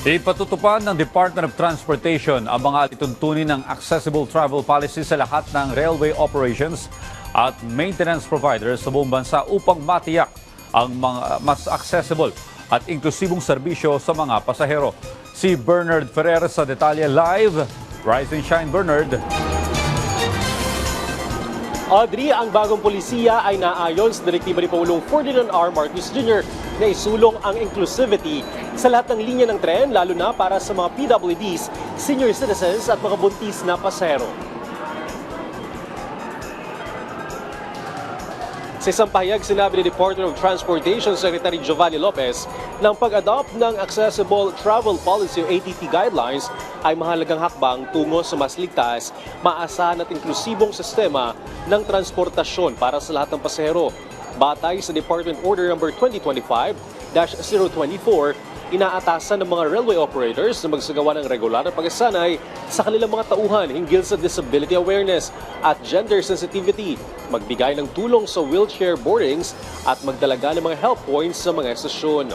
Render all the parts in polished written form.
Ipatutupad ng Department of Transportation ang mga alituntunin ng accessible travel policy sa lahat ng railway operations at maintenance providers sa buong bansa upang matiyak ang mga mas accessible at inklusibong serbisyo sa mga pasahero. Si Bernard Ferrer sa detalye live. Rise and shine, Bernard. Audrey, ang bagong polisiya ay naayon sa direktiba ni Pangulong Ferdinand R. Marcos Jr. na isulong ang inclusivity sa lahat ng linya ng tren, lalo na para sa mga PWDs, senior citizens at mga buntis na pasahero. Sa isang pahayag, sinabi ni Department of Transportation Secretary Giovanni Lopez na ang pag-adopt ng Accessible Travel Policy o ATP Guidelines ay mahalagang hakbang tungo sa mas ligtas, maasahan at inklusibong sistema ng transportasyon para sa lahat ng pasahero. Batay sa Department Order No. 2025-024, inaatasan ng mga railway operators na magsagawa ng regular na pagsasanay sa kanilang mga tauhan hinggil sa disability awareness at gender sensitivity, magbigay ng tulong sa wheelchair boardings at magdalaga ng mga help points sa mga estasyon.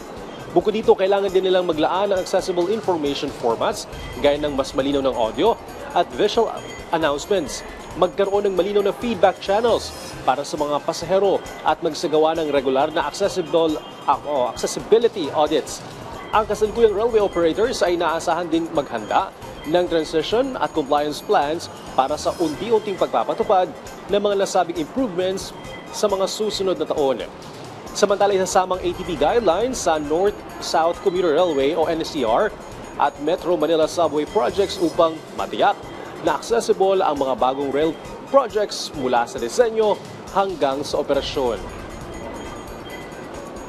Bukod dito, kailangan din nilang maglaan ng accessible information formats gaya ng mas malinaw ng audio at visual announcements, magkaroon ng malinaw na feedback channels para sa mga pasahero at magsagawa ng regular na accessibility audits. Ang kasalukuyang railway operators ay inaasahan din maghanda ng transition at compliance plans para sa unti-unting pagpapatupad ng mga nasabing improvements sa mga susunod na taon. Samantala, isasamang ATP guidelines sa North-South Commuter Railway o NCR at Metro Manila Subway projects upang matiyak na accessible ang mga bagong rail projects mula sa disenyo hanggang sa operasyon.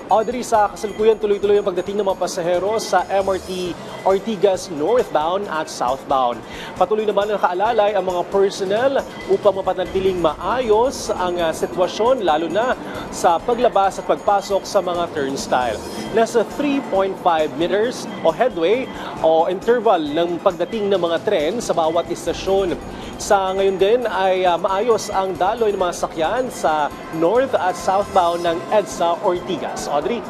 Audrey, sa kasalukuyan tuloy-tuloy ang pagdating ng mga pasahero sa MRT Ortigas northbound at southbound. Patuloy naman ang kaalalay ang mga personnel upang mapanatiling maayos ang sitwasyon lalo na sa paglabas at pagpasok sa mga turnstile. Nasa 3.5 meters o headway o interval ng pagdating ng mga tren sa bawat istasyon. Sa ngayon din ay maayos ang daloy ng mga sakyan sa north at southbound ng EDSA Ortigas. Audrey?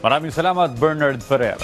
Maraming salamat, Bernard Ferrer.